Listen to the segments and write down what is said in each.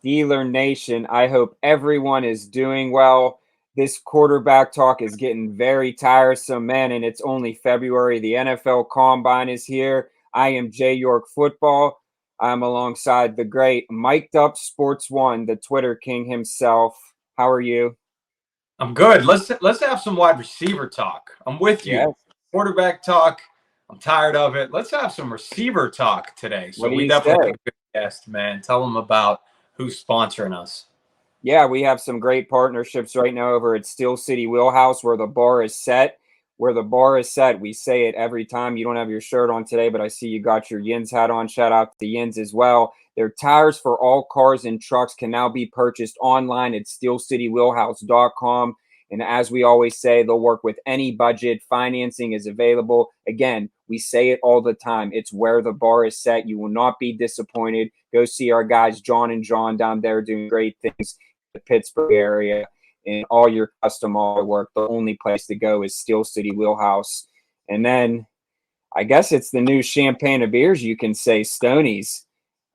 Steeler Nation. I hope everyone is doing well. This quarterback talk is getting very tiresome, man, and it's only February. The NFL Combine is here. I am Jay York Football. I'm alongside the great Mic'd Up Sports One, the Twitter king himself. How are you? I'm good. Let's have some wide receiver talk. I'm with you. Yes. Quarterback talk. I'm tired of it. Let's have some receiver talk today. So we definitely have a good guest, man. Tell them about who's sponsoring us. Yeah, we have some great partnerships right now over at City Wheelhouse where the bar is set. Where the bar is set, we say it every time. You don't have your shirt on today, but I see you got your Yins hat on. Shout out to Yins as well. Their tires for all cars and trucks can now be purchased online at steelcitywheelhouse.com. And as we always say, they'll work with any budget. Financing is available. Again, we say it all the time. It's where the bar is set. You will not be disappointed. Go see our guys, John and John, down there doing great things in the Pittsburgh area. And all your custom artwork, the only place to go is Steel City Wheelhouse. And then I guess it's the new champagne of beers, you can say, Stoney's.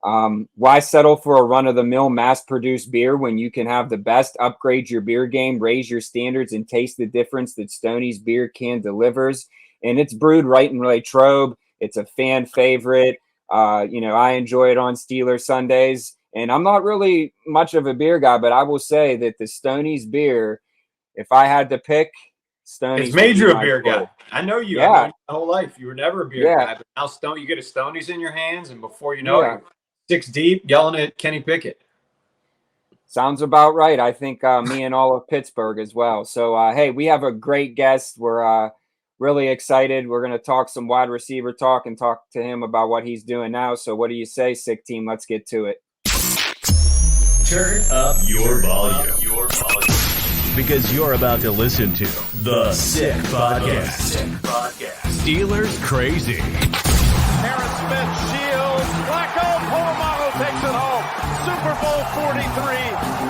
Why settle for a run-of-the-mill mass-produced beer when you can have the best, upgrade your beer game, raise your standards, and taste the difference that Stoney's beer can delivers? And it's brewed right in Latrobe. It's a fan favorite. I enjoy it on Steeler Sundays. And I'm not really much of a beer guy, but I will say that the Stoney's beer, if I had to pick, Stoney's. It's made you a beer guy. I know you. Yeah. I know you my whole life. You were never a beer guy, but now you get a Stoney's in your hands, and before you know it, you're 6 deep yelling at Kenny Pickett. Sounds about right. I think me and all of Pittsburgh as well. So, hey, we have a great guest. We're really excited. We're going to talk some wide receiver talk and talk to him about what he's doing now. So what do you say, Sick Team? Let's get to it. Turn up your volume. Because you're about to listen to The Sick Podcast. Steelers Crazy. Harris Smith shields. Flacco. Polamalu takes it home. Super Bowl 43.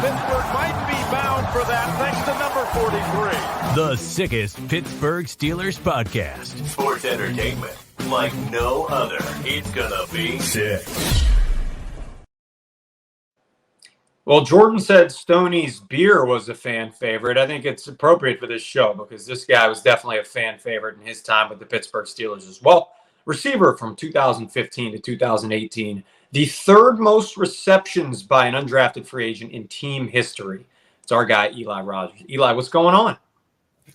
Pittsburgh might be bound for that thanks to number 43. The sickest Pittsburgh Steelers podcast. Sports entertainment like no other. It's gonna be sick. Well, Jordan said Stoney's beer was a fan favorite. I think it's appropriate for this show because this guy was definitely a fan favorite in his time with the Pittsburgh Steelers as well. Receiver from 2015 to 2018. The third most receptions by an undrafted free agent in team history. It's our guy, Eli Rogers. Eli, what's going on?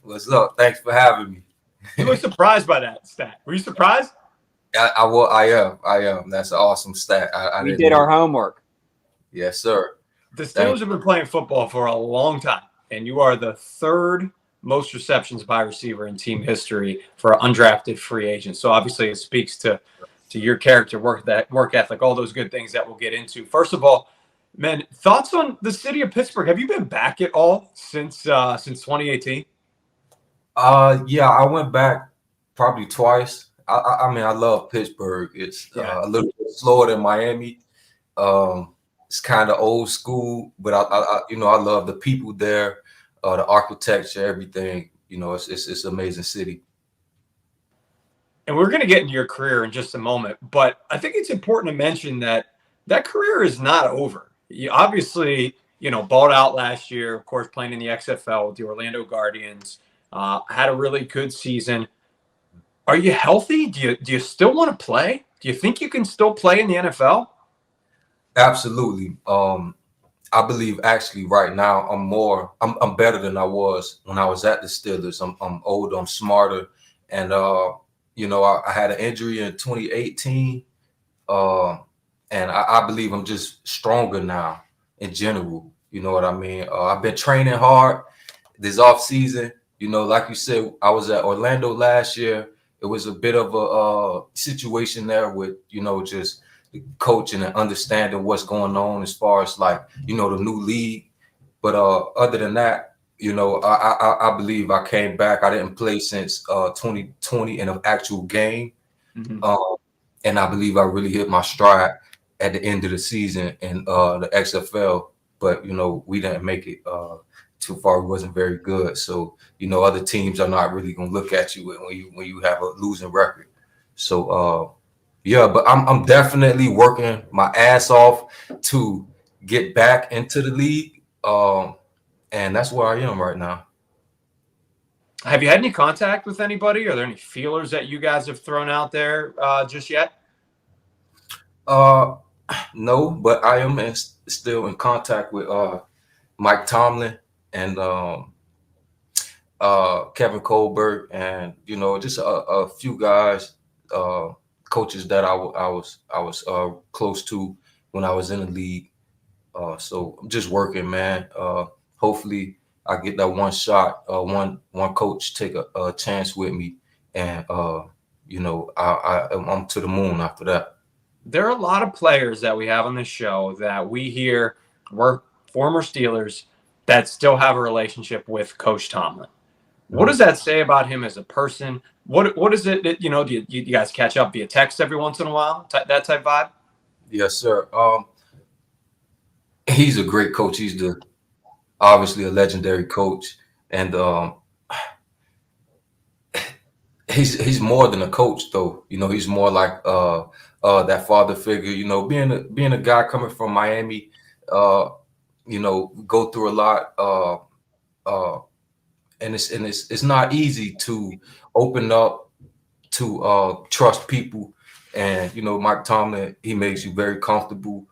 What's up? Thanks for having me. You were surprised by that stat. Were you surprised? I am. That's an awesome stat. We did our homework. Yes, sir. The Steelers have been playing football for a long time, and you are the third most receptions by receiver in team history for an undrafted free agent. So obviously it speaks to your character, work ethic, all those good things that we'll get into. First of all, man, thoughts on the city of Pittsburgh? Have you been back at all since 2018? Yeah, I went back probably twice. I mean, I love Pittsburgh. It's a little bit slower than Miami. It's kind of old school, but I love the people there, the architecture, everything. It's an amazing city. And we're going to get into your career in just a moment, but I think it's important to mention that career is not over. You obviously, balled out last year, of course, playing in the XFL with the Orlando Guardians, had a really good season. Are you healthy? Do you still want to play? Do you think you can still play in the NFL? Absolutely. I believe actually right now I'm better than I was when I was at the Steelers. I'm older, I'm smarter, and I had an injury in 2018, and I believe I'm just stronger now in general. You know what I mean? I've been training hard this off season. Like you said, I was at Orlando last year. It was a bit of a situation there with just coaching and understanding what's going on as far as the new league. But other than that, I believe I came back. I didn't play since 2020 in an actual game. Mm-hmm. And I believe I really hit my stride at the end of the season in the XFL. But, we didn't make it too far. It wasn't very good. So, other teams are not really going to look at you when you have a losing record. So, yeah, but I'm definitely working my ass off to get back into the league. And that's where I am right now. Have you had any contact with anybody? Are there any feelers that you guys have thrown out there just yet? No, but I am still in contact with Mike Tomlin and Kevin Colbert, and just a few guys, coaches that I was close to when I was in the league. So I'm just working, man. Hopefully I get that one shot, one coach take a chance with me, and I'm to the moon after that. There are a lot of players that we have on this show that we hear were former Steelers that still have a relationship with Coach Tomlin. What does that say about him as a person? What is it that, do you guys catch up via text every once in a while? That type vibe? Yes, sir. He's a great coach. He's obviously a legendary coach, and he's more than a coach, though. He's more like that father figure. Being a guy coming from Miami, go through a lot, and it's not easy to open up to trust people. And Mike Tomlin, he makes you very comfortable,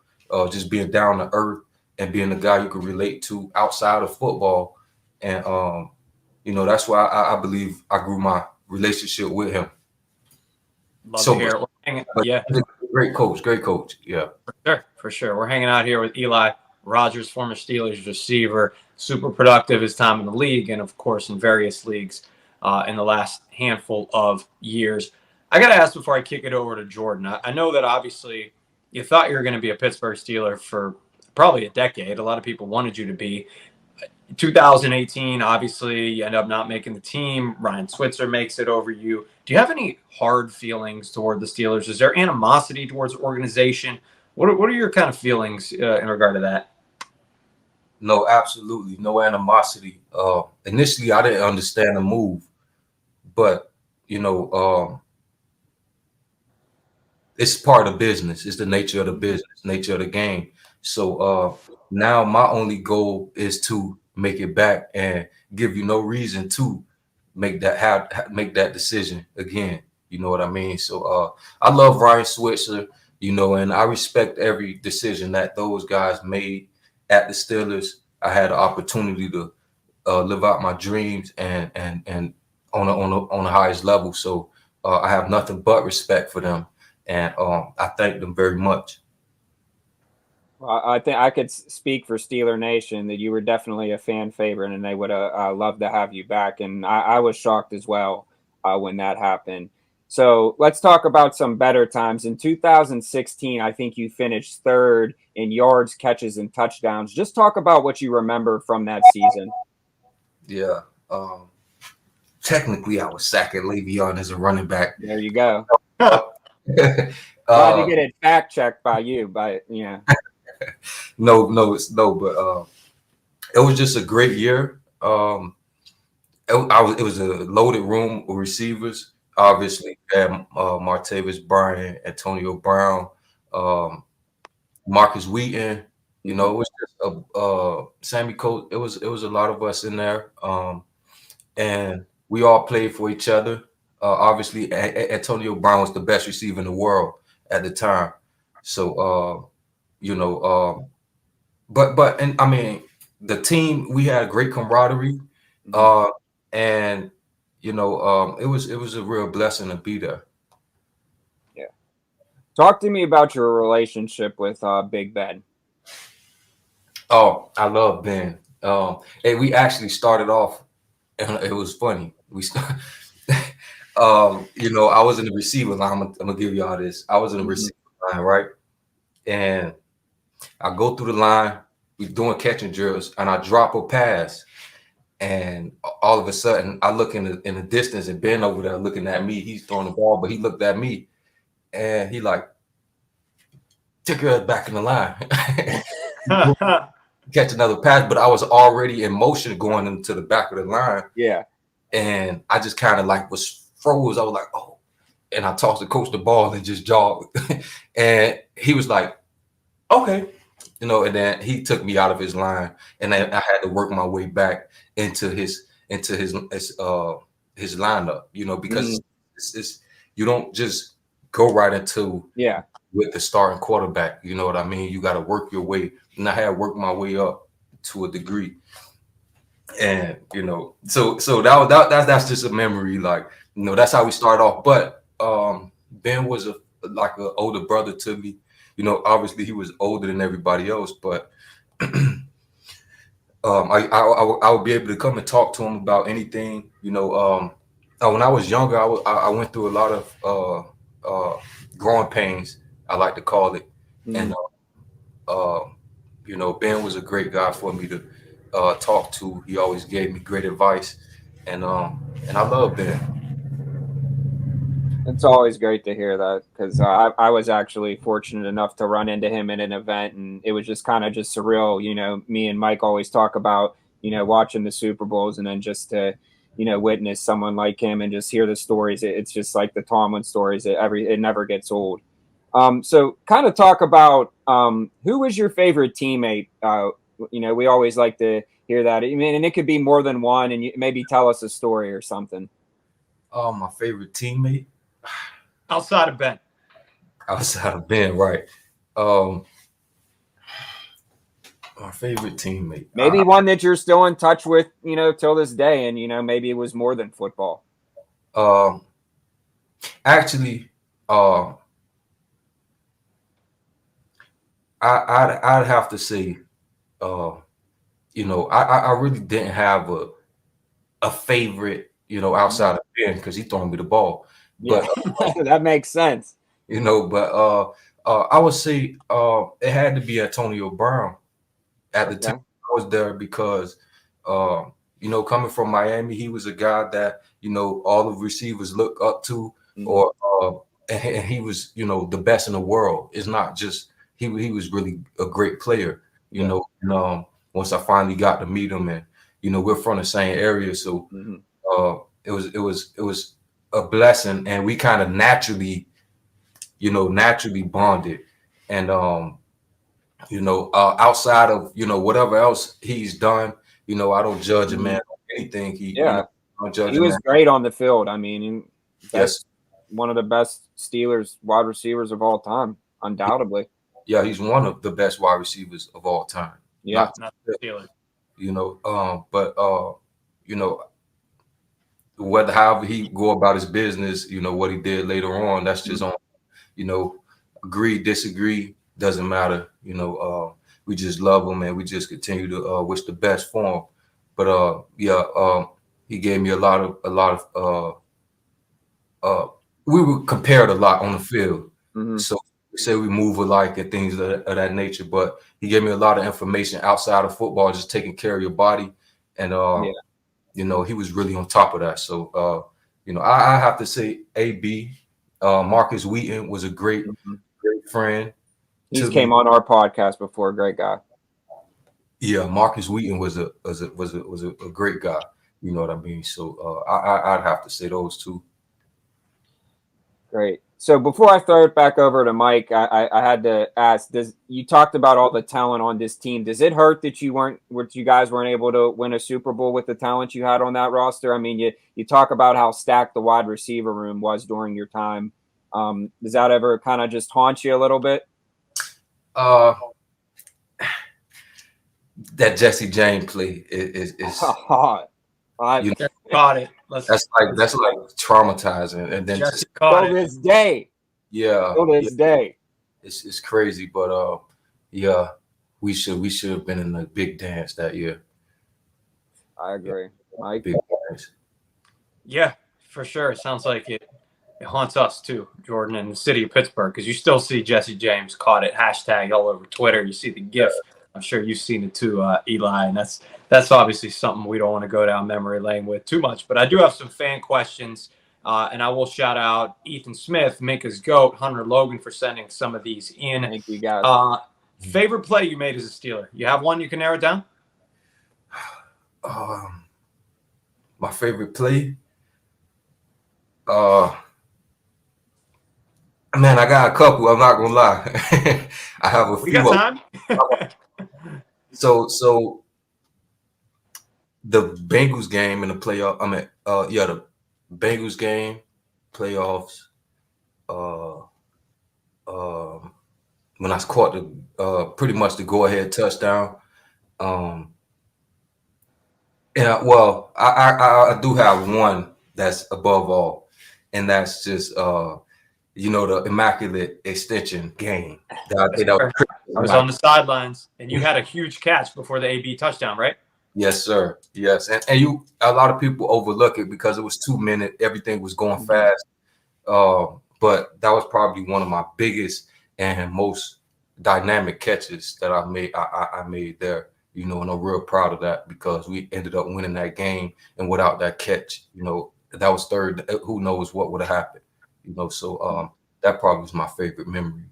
just being down to earth and being a guy you can relate to outside of football. And that's why I believe I grew my relationship with him. Love to hear it. Yeah, great coach. Yeah, for sure. We're hanging out here with Eli Rogers, former Steelers receiver, super productive his time in the league, and of course in various leagues in the last handful of years. I got to ask before I kick it over to Jordan. I know that obviously you thought you were going to be a Pittsburgh Steeler for probably a decade. A lot of people wanted you to be. 2018, obviously, you end up not making the team. Ryan Switzer makes it over you. Do you have any hard feelings toward the Steelers? Is there animosity towards the organization? What are your kind of feelings in regard to that? No, absolutely. No animosity. Initially, I didn't understand the move, but, it's part of business. It's the nature of the business, nature of the game. So now my only goal is to make it back and give you no reason to make that decision again. You know what I mean? So I love Ryan Switzer, and I respect every decision that those guys made at the Steelers. I had the opportunity to live out my dreams and on the highest level. So I have nothing but respect for them, and I thank them very much. I think I could speak for Steeler Nation that you were definitely a fan favorite, and they would love to have you back. And I was shocked as well when that happened. So let's talk about some better times. In 2016, I think you finished third in yards, catches, and touchdowns. Just talk about what you remember from that season. Yeah. Technically, I was sacking Le'Veon as a running back. There you go. Glad to get it fact checked by you, but yeah. No, but it was just a great year. It was a loaded room of receivers. Obviously, had Martavis Bryant, Antonio Brown, Marcus Wheaton. It was just Sammy Coates. It was a lot of us in there, and we all played for each other. Obviously, Antonio Brown was the best receiver in the world at the time. So, but I mean, the team, we had great camaraderie, and it was a real blessing to be there. Yeah. Talk to me about your relationship with Big Ben. Oh, I love Ben. And we actually started off, and it was funny. We started. I was in the receiver line. I'm gonna give y'all this. I was in the receiver line, right? And I go through the line. We're doing catching drills, and I drop a pass. And all of a sudden, I look in the distance, and Ben over there looking at me. He's throwing the ball, but he looked at me, and he like, took her back in the line. Catch another pass, but I was already in motion going into the back of the line. Yeah. And I just kind of like was froze. I was like, oh. And I tossed the coach the ball and just jogged. And he was like, okay. and then he took me out of his line, and then I had to work my way back into his lineup, because it's you don't just go right into with the starting quarterback. You know what I mean? You got to work your way, and I had worked my way up to a degree, and so that's just a memory. Like, that's how we started off. But Ben was like an older brother to me. Obviously he was older than everybody else, but I would be able to come and talk to him about anything. When I was younger, I went through a lot of growing pains, I like to call it, and Ben was a great guy for me to talk to. He always gave me great advice, and I love Ben. It's always great to hear that, because I was actually fortunate enough to run into him in an event, and it was just kind of just surreal. Me and Mike always talk about, watching the Super Bowls, and then just to, witness someone like him and just hear the stories. It's just like the Tomlin stories. It never gets old. So kind of talk about who was your favorite teammate? We always like to hear that. I mean, and it could be more than one, and maybe tell us a story or something. My favorite teammate. Outside of Ben. Outside of Ben, right. My favorite teammate. Maybe one that you're still in touch with, till this day, and maybe it was more than football. Actually, I'd have to say, I really didn't have a favorite, outside of Ben, because he throwing me the ball. But that makes sense. But I would say it had to be Antonio Brown at the time I was there, because coming from Miami, he was a guy that all the receivers look up to, or and he was the best in the world. It's not just he was really a great player, And once I finally got to meet him, and we're from the same area, so it was a blessing, and we kind of naturally bonded, and outside of whatever else he's done, I don't judge a man on anything he don't judge. He was great on the field. I mean, yes, one of the best Steelers wide receivers of all time, undoubtedly. Yeah, he's one of the best wide receivers of all time. Yeah, not the Steelers. Whether however he go about his business, what he did later on, that's just on, agree, disagree, doesn't matter. We just love him, and we just continue to wish the best for him. But he gave me a lot of we were compared a lot on the field. So we say we move alike and things of that nature, but he gave me a lot of information outside of football, just taking care of your body. And he was really on top of that. So I have to say AB. Marcus Wheaton was a great friend. He came on our podcast before. Great guy. Yeah, Marcus Wheaton was a great guy. You know what I mean? So I'd have to say those two. Great. So before I throw it back over to Mike, I had to ask: you talked about all the talent on this team? Does it hurt that you guys weren't able to win a Super Bowl with the talent you had on that roster? I mean, you talk about how stacked the wide receiver room was during your time. Does that ever kind of just haunt you a little bit? That Jesse James play is caught it. That's like traumatizing, and then Jesse caught it. This day. Yeah. Till this day. It's crazy, but we should have been in the big dance that year. I agree. Mike? Big dance. Yeah, for sure. It sounds like it haunts us too, Jordan, and the city of Pittsburgh, because you still see Jesse James caught it hashtag all over Twitter. You see the GIF. I'm sure you've seen it too, Eli, and that's obviously something we don't want to go down memory lane with too much. But I do have some fan questions, and I will shout out Ethan Smith, Minka's GOAT, Hunter Logan for sending some of these in. Thank you, guys. Favorite play you made as a Steeler? You have one you can narrow it down? My favorite play? Man, I got a couple. I'm not gonna lie. I have a We few. got time. So the Bengals game in the playoff. The Bengals game playoffs. When I caught the pretty much the go ahead touchdown. Yeah, well, I do have one that's above all, and that's just the immaculate extension game. I was on the sidelines, and you had a huge catch before the AB touchdown, right? Yes, sir. Yes, and a lot of people overlook it because it was 2 minutes. Everything was going fast. But that was probably one of my biggest and most dynamic catches that I made. I made there, and I'm real proud of that because we ended up winning that game. And without that catch, that was third. Who knows what would have happened? So that probably was my favorite memory.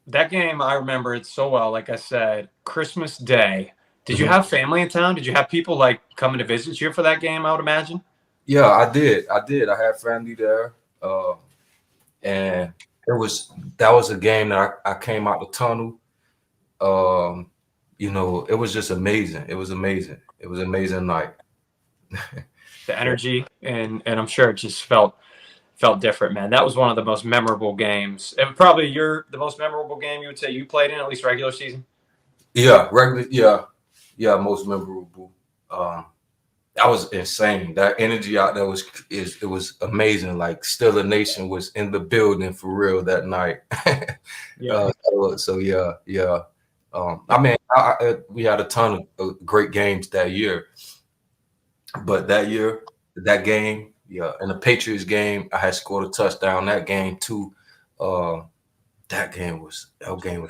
That game, I remember it so well. Like I said, Christmas Day. Did you have family in town? Did you have people like coming to visit you for that game? I would imagine. Yeah, I did. I had family there. And that was a game that I came out the tunnel. It was just amazing. It was amazing. It was an amazing night. The energy and I'm sure it just felt different, man. That was one of the most memorable games. And probably the most memorable game you would say you played in, at least regular season. Yeah, most memorable. That was insane. That energy out there it was amazing. Like Steeler Nation was in the building for real that night. Yeah. Yeah. We had a ton of great games that year, but that game, and the Patriots game, I had scored a touchdown. That game too. That game was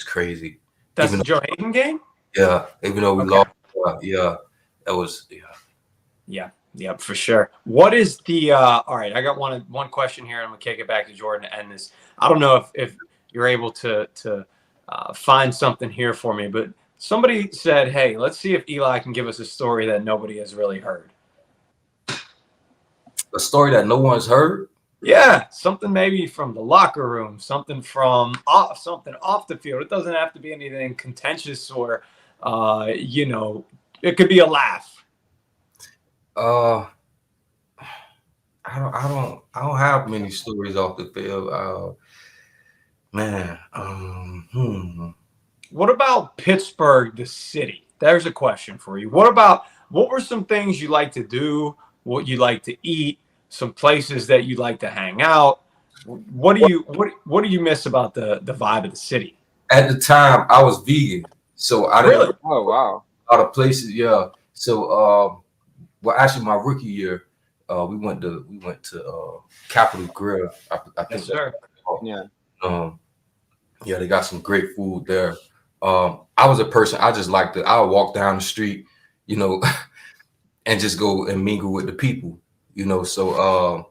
crazy. That's the Joe Hayden game. Yeah, even though we lost. That was. Yeah, for sure. What is the all right, I got one question here, and I'm gonna kick it back to Jordan to end this. I don't know if you're able to find something here for me, but somebody said, hey, let's see if Eli can give us a story that nobody has really heard. A story that no one's heard? Yeah, something maybe from the locker room, something off the field. It doesn't have to be anything contentious or it could be a laugh. I don't have many stories off the field. Man. What about Pittsburgh, the city? There's a question for you. What were some things you like to do? What you like to eat? Some places that you like to hang out? What do you miss about the vibe of the city? At the time, I was vegan, so I didn't. Really? Oh wow! A lot of places, yeah. So, well, actually, my rookie year, we went to Capitol Grill. I think. Yes, sir. Yeah, they got some great food there. I was a person, I just like I would walk down the street, and just go and mingle with the people, So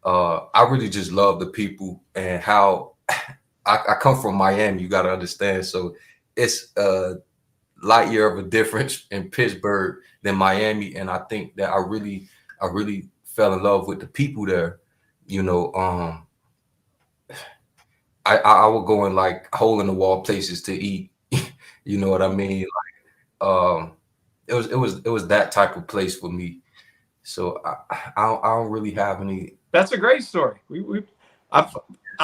I really just love the people and how I come from Miami, you got to understand. So it's a light year of a difference in Pittsburgh than Miami. And I think that I really fell in love with the people there, I would go in like hole in the wall places to eat. You know what I mean? Like, it was that type of place for me. So I don't really have any. That's a great story. I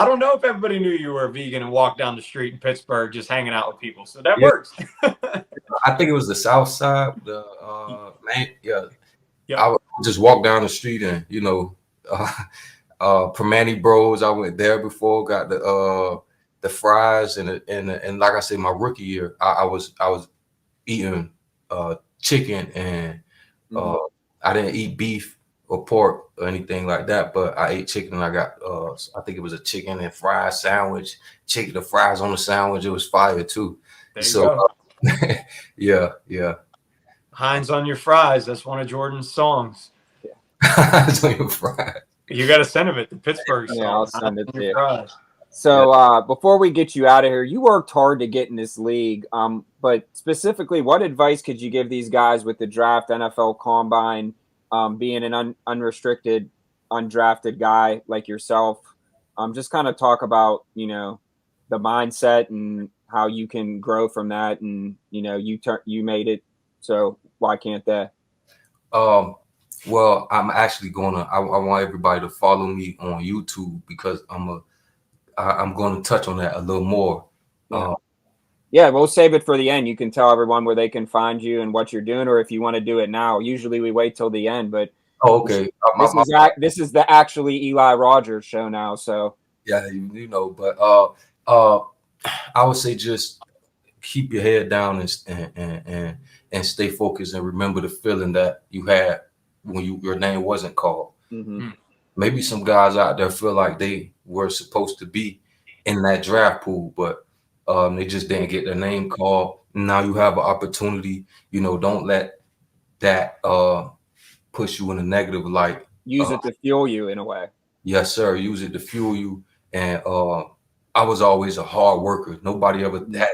don't know if everybody knew you were a vegan and walked down the street in Pittsburgh just hanging out with people. So that works. I think it was the South Side. I would just walk down the street and Permane Bros. I went there before, got the fries and like I said, my rookie year, I was eating chicken and I didn't eat beef or pork or anything like that, but I ate chicken and I got I think it was a chicken and fries sandwich, the fries on the sandwich. It was fire too. There you go. Yeah. Heinz on your fries. That's one of Jordan's songs. Heinz on your fries. You got to send it to Pittsburgh. Yeah, I'll send it to you. Fries. So before we get you out of here, you worked hard to get in this league. But specifically, what advice could you give these guys with the draft, NFL Combine, being an unrestricted, undrafted guy like yourself? just kind of talk about, you know, the mindset and how you can grow from that. And, you know, you made it. So why can't they? Well, I'm actually I want everybody to follow me on YouTube because I'm gonna touch on that a little more. Yeah. Yeah, we'll save it for the end. You can tell everyone where they can find you and what you're doing, or if you want to do it now. Usually we wait till the end, but okay. This is the actually Eli Rogers show now. So Yeah, you know, but I would say just keep your head down and stay focused and remember the feeling that you had when your name wasn't called. Maybe some guys out there feel like they were supposed to be in that draft pool, but they just didn't get their name called. Now you have an opportunity. You know, don't let that push you in a negative light. use it to fuel you in a way. Yes, sir. Use it to fuel you. And I was always a hard worker. Nobody ever had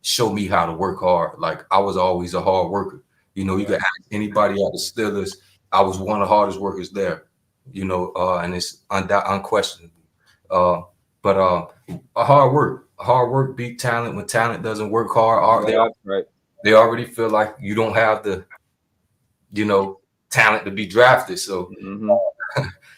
show me how to work hard. Like I was always a hard worker. You know, you can ask anybody at the Steelers. I was one of the hardest workers there. You know, and it's unquestionable. But a hard work beat talent. When talent doesn't work hard, they already feel like you don't have the, you know, talent to be drafted. So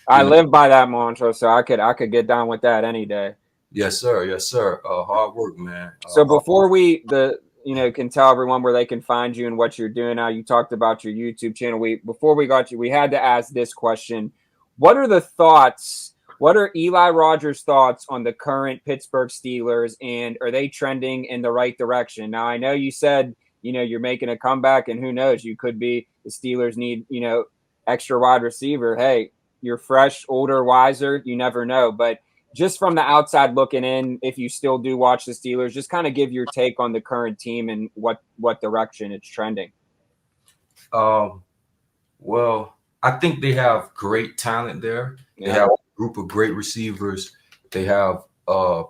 I live by that mantra, so I could get down with that any day. Yes, sir. Yes, sir. Hard work, man. So before we can tell everyone where they can find you and what you're doing now, you talked about your YouTube channel. Before we got you, we had to ask this question. What are Eli Rogers' thoughts on the current Pittsburgh Steelers, and are they trending in the right direction? Now, I know you said, you know, you're making a comeback, and who knows, you could be the Steelers need, you know, extra wide receiver. Hey, you're fresh, older, wiser. You never know. But just from the outside looking in, if you still do watch the Steelers, just kind of give your take on the current team and what direction it's trending. Well, I think they have great talent there. They have a group of great receivers. They have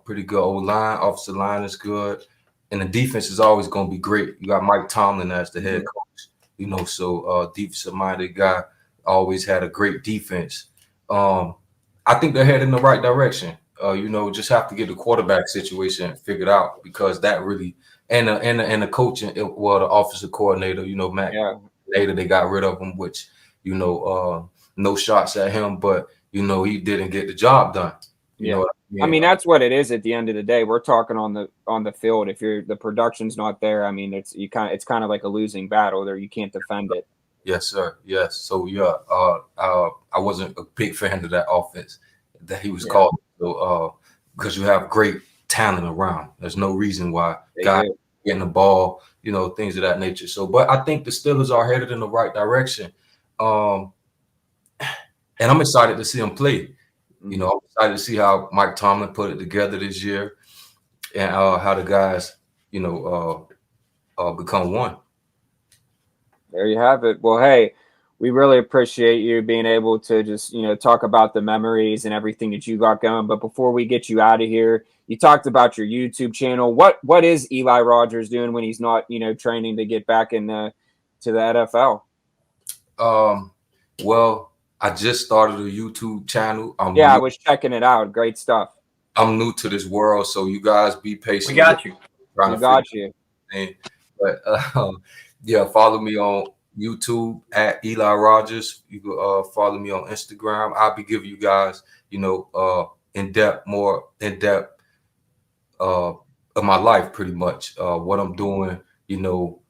pretty good O-line. Offensive line is good. And the defense is always going to be great. You got Mike Tomlin as the head coach. You know, so defensive-minded guy, always had a great defense. I think they're heading in the right direction. You know, just have to get the quarterback situation figured out because that really and the coaching, the offensive coordinator, you know, Matt. Later they got rid of him, which, you know, no shots at him, but you know he didn't get the job done. You know what I mean, that's what it is at the end of the day. We're talking on the field. If the production's not there, I mean, it's kind of like a losing battle there. You can't defend it. Yes, sir. Yes. So I wasn't a big fan of that offense that he was called. So because you have great talent around, there's no reason why guys getting the ball, you know, things of that nature. So, but I think the Steelers are headed in the right direction, and I'm excited to see them play. You know, I'm excited to see how Mike Tomlin put it together this year, and how the guys, you know, become one. There you have it. Well, hey, we really appreciate you being able to just, you know, talk about the memories and everything that you got going. But before we get you out of here, you talked about your YouTube channel. What is Eli Rogers doing when he's not, you know, training to get back to the NFL? Well, I just started a YouTube channel. I was checking it out. Great stuff. I'm new to this world, so you guys be patient. We got you. We got you. But follow me on YouTube at Eli Rogers. You can follow me on Instagram. I'll be giving you guys, you know, more in depth of my life, pretty much what I'm doing. You know,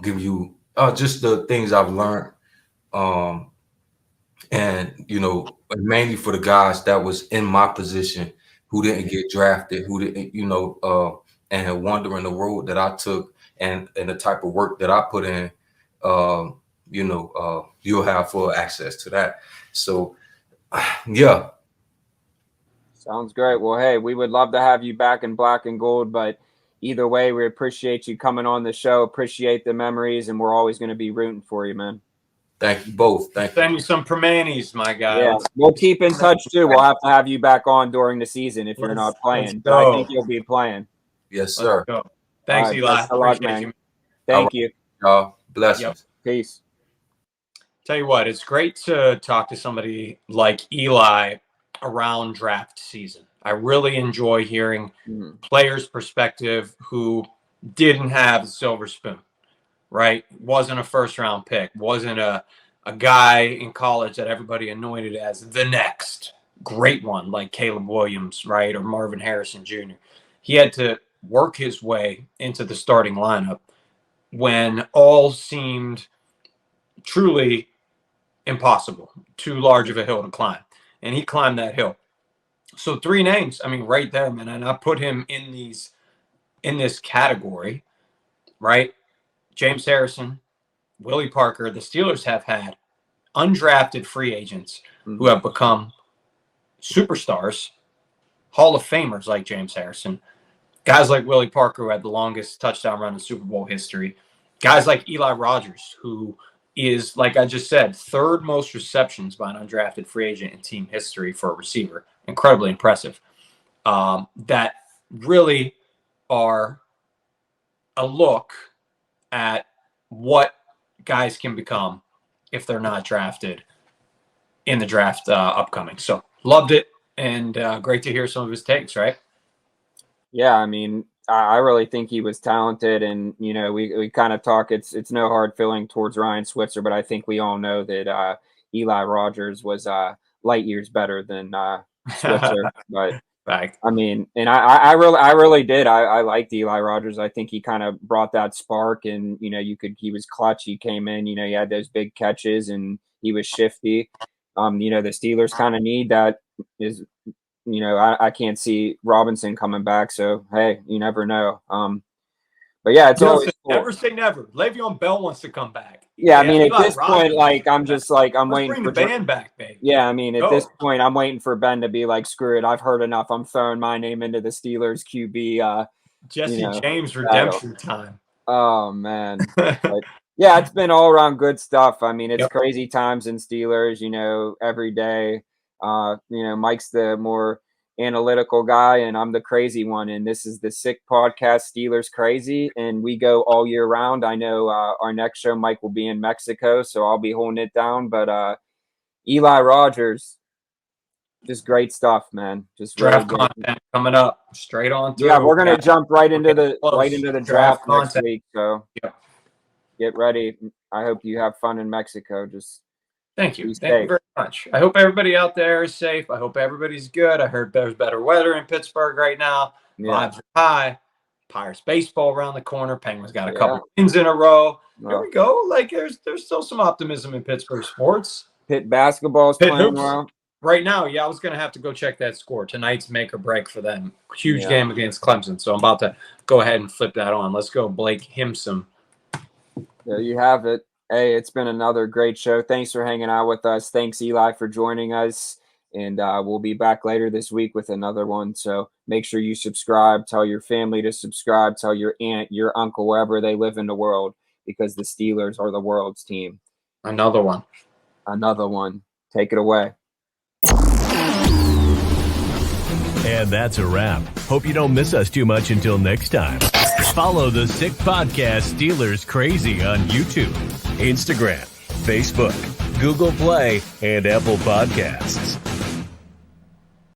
give you just the things I've learned, and you know, mainly for the guys that was in my position who didn't get drafted, who didn't, you know, and wondering the road that I took and the type of work that I put in. You know, you'll have full access to that. So, yeah. Sounds great. Well, hey, we would love to have you back in black and gold, but either way, we appreciate you coming on the show, appreciate the memories, and we're always going to be rooting for you, man. Thank you both. Thank you. Send you some Permanis, my guy. Yeah, we'll keep in touch too. We'll have to have you back on during the season if you're not playing, but I think you'll be playing. Yes, sir. Thanks, Eli. Thanks a lot, man. Thank you. Blessings. Peace. Tell you what, it's great to talk to somebody like Eli around draft season. I really enjoy hearing players' perspective who didn't have the silver spoon, right? Wasn't a first-round pick, wasn't a guy in college that everybody anointed as the next great one, like Caleb Williams, right, or Marvin Harrison Jr. He had to work his way into the starting lineup when all seemed truly impossible, too large of a hill to climb. And he climbed that hill. So 3 names, I mean, right there, man. And I put him in this category, right? James Harrison, Willie Parker. The Steelers have had undrafted free agents who have become superstars, Hall of Famers like James Harrison, guys like Willie Parker, who had the longest touchdown run in Super Bowl history, guys like Eli Rogers, who is, like I just said, 3rd most receptions by an undrafted free agent in team history for a receiver. Incredibly impressive. That really are a look at what guys can become if they're not drafted in the draft upcoming. So loved it, and great to hear some of his takes, right? Yeah, I mean, I really think he was talented, and we kind of talk. It's no hard feeling towards Ryan Switzer, but I think we all know that Eli Rogers was light years better than Switzer. But Right. I mean, and I really did. I liked Eli Rogers. I think he kind of brought that spark, and he was clutch. He came in, he had those big catches, and he was shifty. The Steelers kind of need that. I can't see Robinson coming back, so hey, you never know. But yeah, it's always cool. Never say never. Le'Veon Bell wants to come back. Yeah, I mean, at this point, I'm waiting bring for the band back, baby. Yeah, I mean, at this point, I'm waiting for Ben to be like, screw it, I've heard enough. I'm throwing my name into the Steelers QB. Jesse James redemption time. Oh man. But, yeah, it's been all around good stuff. I mean, it's crazy times in Steelers, every day. Mike's the more analytical guy, and I'm the crazy one. And this is the Sick Podcast, Steelers Crazy, and we go all year round. I know our next show, Mike will be in Mexico, so I'll be holding it down. But Eli Rogers, just great stuff, man. Just draft really content coming up straight on through. Yeah, we're gonna jump right into the draft next week. So get ready. I hope you have fun in Mexico. Just thank you. Thank you very much. I hope everybody out there is safe. I hope everybody's good. I heard there's better weather in Pittsburgh right now. Vibes are high. Pirates baseball around the corner. Penguins got a couple wins in a row. There we go. Like there's still some optimism in Pittsburgh sports. Pitt basketball's playing well. Right now, I was going to have to go check that score. Tonight's make or break for them. Huge game against Clemson. So I'm about to go ahead and flip that on. Let's go, Blake Himsom. There you have it. Hey, it's been another great show. Thanks for hanging out with us. Thanks, Eli, for joining us. And we'll be back later this week with another one. So make sure you subscribe. Tell your family to subscribe. Tell your aunt, your uncle, wherever they live in the world, because the Steelers are the world's team. Another one. Take it away. And that's a wrap. Hope you don't miss us too much until next time. Follow the Sick Podcast Steelers Crazy on YouTube, Instagram, Facebook, Google Play, and Apple Podcasts.